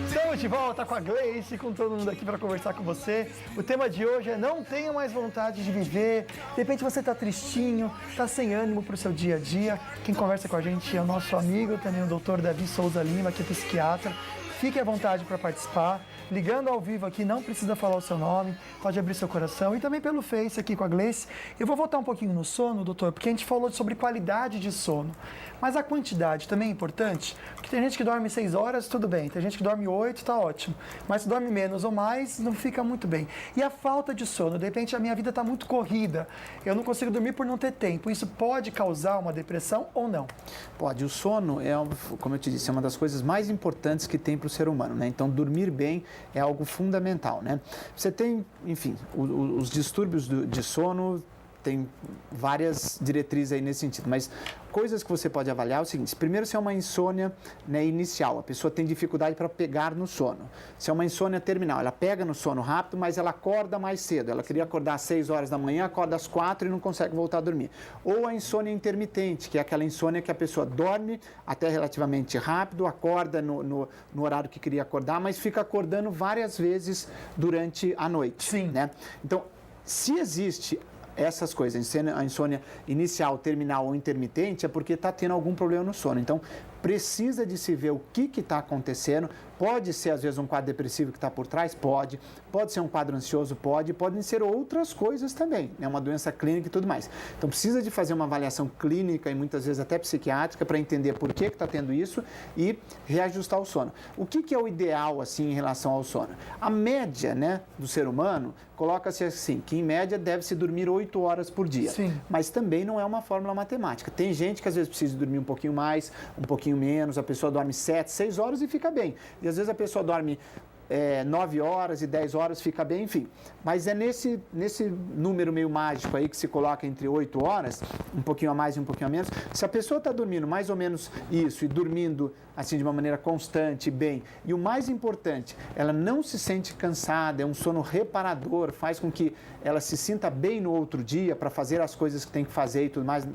Estamos de volta com a Gleice, com todo mundo aqui para conversar com você. O tema de hoje é não tenha mais vontade de viver. De repente você está tristinho, está sem ânimo para o seu dia a dia. Quem conversa com a gente é o nosso amigo, também o Dr. Davi Souza Lima, que é psiquiatra. Fique à vontade para participar. Ligando ao vivo aqui, não precisa falar o seu nome, pode abrir seu coração. E também pelo Face aqui com a Gleice. Eu vou voltar um pouquinho no sono, doutor, porque a gente falou sobre qualidade de sono. Mas a quantidade também é importante, porque tem gente que dorme 6 horas, tudo bem. Tem gente que dorme 8, tá ótimo. Mas se dorme menos ou mais, não fica muito bem. E a falta de sono, de repente a minha vida está muito corrida, eu não consigo dormir por não ter tempo. Isso pode causar uma depressão ou não? Pode. O sono é, como eu te disse, é uma das coisas mais importantes que tem para o ser humano, né? Então, dormir bem é algo fundamental, né? Você tem, enfim, os distúrbios de sono, tem várias diretrizes aí nesse sentido, mas coisas que você pode avaliar é o seguinte: primeiro, se é uma insônia, né, inicial, a pessoa tem dificuldade para pegar no sono. Se é uma insônia terminal, ela pega no sono rápido, mas ela acorda mais cedo, ela queria acordar às 6 horas da manhã, acorda às 4 e não consegue voltar a dormir. Ou a insônia intermitente, que é aquela insônia que a pessoa dorme até relativamente rápido, acorda no horário que queria acordar, mas fica acordando várias vezes durante a noite. Sim. Né? Então, se existe essas coisas, a insônia inicial, terminal ou intermitente, é porque está tendo algum problema no sono. Então, precisa de se ver o que está acontecendo. Pode ser, às vezes, um quadro depressivo que está por trás? Pode. Pode ser um quadro ansioso? Pode. Podem ser outras coisas também, né? Uma doença clínica e tudo mais. Então, precisa de fazer uma avaliação clínica e muitas vezes até psiquiátrica para entender por que está tendo isso e reajustar o sono. O que é o ideal, assim, em relação ao sono? A média, né, do ser humano coloca-se assim, que em média deve-se dormir 8 horas por dia. Sim. Mas também não é uma fórmula matemática. Tem gente que às vezes precisa dormir um pouquinho mais, um pouquinho menos, a pessoa dorme 7, 6 horas e fica bem. E às vezes a pessoa dorme 9 horas e 10 horas, fica bem, enfim. Mas é nesse número meio mágico aí que se coloca entre 8 horas, um pouquinho a mais e um pouquinho a menos. Se a pessoa está dormindo mais ou menos isso e dormindo assim de uma maneira constante, bem, e o mais importante, ela não se sente cansada, é um sono reparador, faz com que ela se sinta bem no outro dia para fazer as coisas que tem que fazer e tudo mais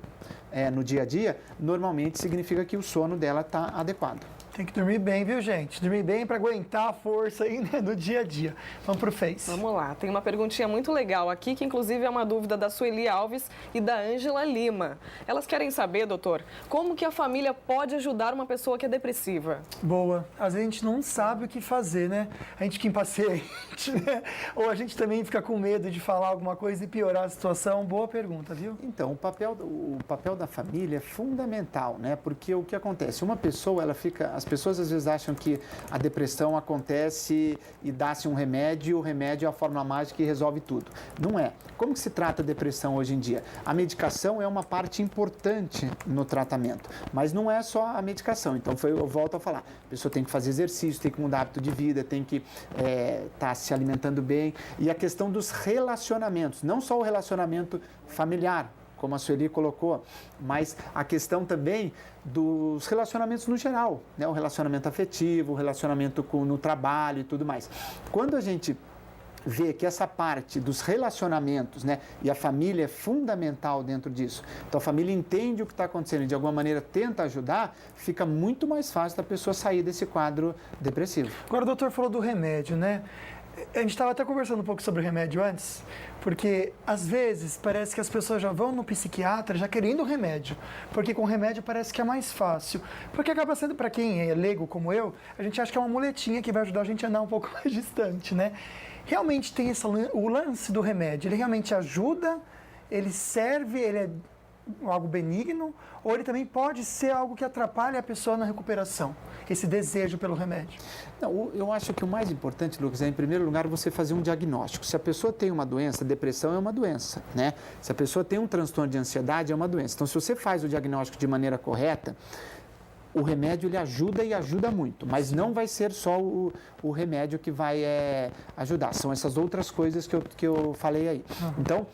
no dia a dia, normalmente significa que o sono dela está adequado. Tem que dormir bem, viu, gente? Dormir bem para aguentar a força aí, né, do dia a dia. Vamos pro Face. Vamos lá, tem uma perguntinha muito legal aqui, que inclusive é uma dúvida da Sueli Alves e da Ângela Lima. Elas querem saber, doutor, como que a família pode ajudar uma pessoa que é depressiva? Boa. Às vezes a gente não sabe o que fazer, né? A gente fica impaciente, né? Ou a gente também fica com medo de falar alguma coisa e piorar a situação. Boa pergunta, viu? Então, o papel da família é fundamental, né? Porque o que acontece? Uma pessoa, ela fica... As pessoas às vezes acham que a depressão acontece e dá-se um remédio, e o remédio é a fórmula mágica que resolve tudo. Não é. Como que se trata a depressão hoje em dia? A medicação é uma parte importante no tratamento, mas não é só a medicação. Então, eu volto a falar, a pessoa tem que fazer exercício, tem que mudar hábito de vida, tem que estar se alimentando bem. E a questão dos relacionamentos, não só o relacionamento familiar, como a Sueli colocou, mas a questão também dos relacionamentos no geral, né? O relacionamento afetivo, o relacionamento no trabalho e tudo mais. Quando a gente vê que essa parte dos relacionamentos, né, e a família é fundamental dentro disso, então a família entende o que está acontecendo e de alguma maneira tenta ajudar, fica muito mais fácil da pessoa sair desse quadro depressivo. Agora o doutor falou do remédio, né? A gente estava até conversando um pouco sobre o remédio antes, porque às vezes parece que as pessoas já vão no psiquiatra já querendo o remédio, porque com o remédio parece que é mais fácil, porque acaba sendo, para quem é leigo como eu, a gente acha que é uma muletinha que vai ajudar a gente a andar um pouco mais distante, né? Realmente tem o lance do remédio, ele realmente ajuda, ele serve, ele é algo benigno, ou ele também pode ser algo que atrapalha a pessoa na recuperação, esse desejo pelo remédio? Não, eu acho que o mais importante, Lucas, é em primeiro lugar você fazer um diagnóstico. Se a pessoa tem uma doença, depressão é uma doença, né? Se a pessoa tem um transtorno de ansiedade, é uma doença. Então, se você faz o diagnóstico de maneira correta, o remédio ele ajuda e ajuda muito, mas não vai ser só o remédio que vai ajudar, são essas outras coisas que eu falei aí. Então,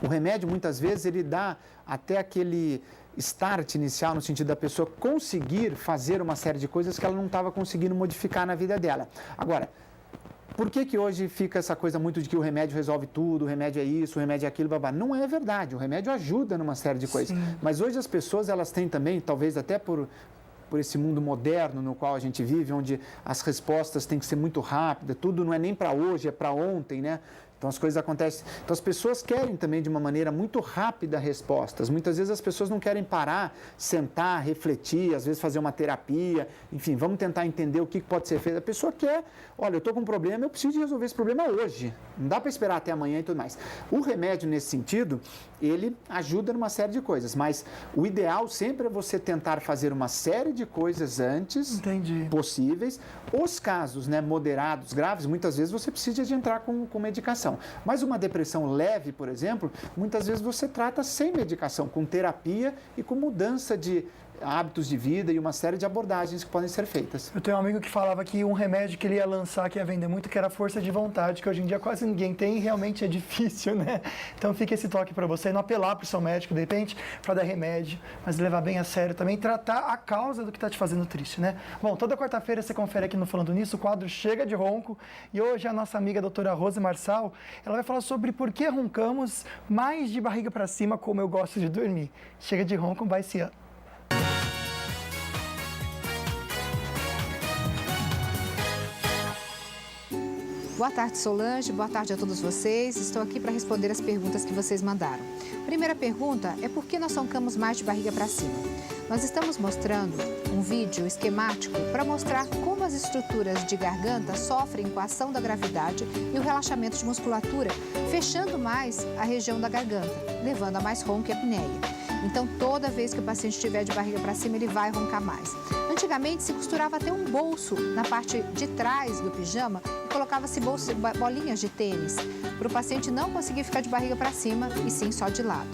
o remédio muitas vezes ele dá até aquele start inicial no sentido da pessoa conseguir fazer uma série de coisas que ela não estava conseguindo modificar na vida dela. Agora, por que hoje fica essa coisa muito de que o remédio resolve tudo, o remédio é isso, o remédio é aquilo, babá? Não é verdade, o remédio ajuda numa série de coisas. Sim. Mas hoje as pessoas, elas têm também, talvez até por por esse mundo moderno no qual a gente vive, onde as respostas têm que ser muito rápidas, tudo não é nem para hoje, é para ontem, né? Então as coisas acontecem. Então as pessoas querem também de uma maneira muito rápida respostas. Muitas vezes as pessoas não querem parar, sentar, refletir, às vezes fazer uma terapia, enfim, vamos tentar entender o que pode ser feito. A pessoa quer, olha, eu estou com um problema, eu preciso de resolver esse problema hoje. Não dá para esperar até amanhã e tudo mais. O remédio nesse sentido, ele ajuda numa série de coisas, mas o ideal sempre é você tentar fazer uma série de coisas antes possíveis. Os casos, né, moderados, graves, muitas vezes você precisa de entrar com medicação. Mas uma depressão leve, por exemplo, muitas vezes você trata sem medicação, com terapia e com mudança de hábitos de vida e uma série de abordagens que podem ser feitas. Eu tenho um amigo que falava que um remédio que ele ia lançar, que ia vender muito, que era força de vontade, que hoje em dia quase ninguém tem e realmente é difícil, né? Então fica esse toque para você, não apelar para o seu médico, de repente, para dar remédio, mas levar bem a sério também, tratar a causa do que está te fazendo triste, né? Bom, toda quarta-feira você confere aqui no Falando Nisso, o quadro Chega de Ronco, e hoje a nossa amiga a doutora Rose Marçal, ela vai falar sobre por que roncamos mais de barriga para cima, como eu gosto de dormir. Chega de ronco, vai esse ano. Boa tarde, Solange. Boa tarde a todos vocês. Estou aqui para responder as perguntas que vocês mandaram. Primeira pergunta é por que nós roncamos mais de barriga para cima? Nós estamos mostrando um vídeo esquemático para mostrar como as estruturas de garganta sofrem com a ação da gravidade e o relaxamento de musculatura, fechando mais a região da garganta, levando a mais ronco e apneia. Então, toda vez que o paciente estiver de barriga para cima, ele vai roncar mais. Antigamente, se costurava até um bolso na parte de trás do pijama e colocava-se bolinhas de tênis, para o paciente não conseguir ficar de barriga para cima e sim só de lado.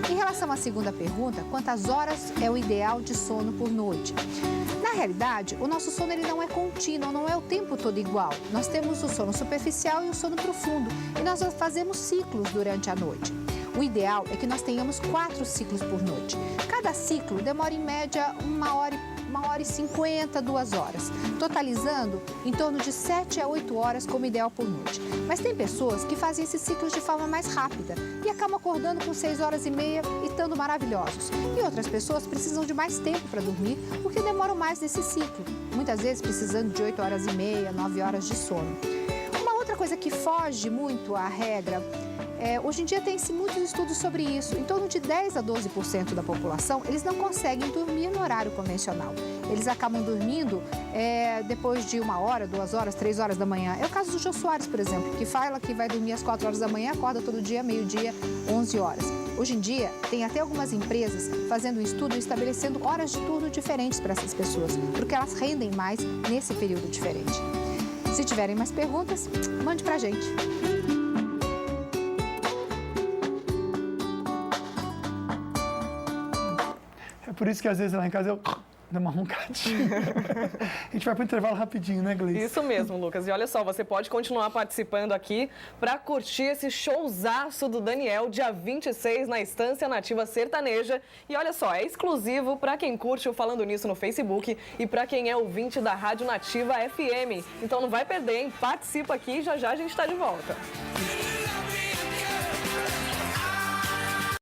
Em relação à segunda pergunta, quantas horas é o ideal de sono por noite? Na realidade, o nosso sono ele não é contínuo, não é o tempo todo igual. Nós temos o sono superficial e o sono profundo e nós fazemos ciclos durante a noite. O ideal é que nós tenhamos 4 ciclos por noite. Cada ciclo demora em média 1h e 50, 2 horas, totalizando em torno de 7 a 8 horas como ideal por noite. Mas tem pessoas que fazem esses ciclos de forma mais rápida e acabam acordando com 6 horas e meia e estando maravilhosos. E outras pessoas precisam de mais tempo para dormir porque demoram mais nesse ciclo, muitas vezes precisando de 8 horas e meia, 9 horas de sono. Uma outra coisa que foge muito à regra, hoje em dia tem-se muitos estudos sobre isso. Em torno de 10 a 12% da população, eles não conseguem dormir no horário convencional. Eles acabam dormindo depois de 1 hora, 2 horas, 3 horas da manhã. É o caso do Jô Soares, por exemplo, que fala que vai dormir às 4 horas da manhã, acorda todo dia, meio-dia, 11 horas. Hoje em dia, tem até algumas empresas fazendo um estudo e estabelecendo horas de turno diferentes para essas pessoas, porque elas rendem mais nesse período diferente. Se tiverem mais perguntas, mande pra gente. É por isso que às vezes lá em casa eu dou uma roncadinha. A gente vai para o intervalo rapidinho, né, Gleice? Isso mesmo, Lucas. E olha só, você pode continuar participando aqui para curtir esse showzaço do Daniel, dia 26, na Estância Nativa Sertaneja. E olha só, é exclusivo para quem curte o Falando Nisso no Facebook e para quem é ouvinte da Rádio Nativa FM. Então não vai perder, hein? Participa aqui e já já a gente está de volta.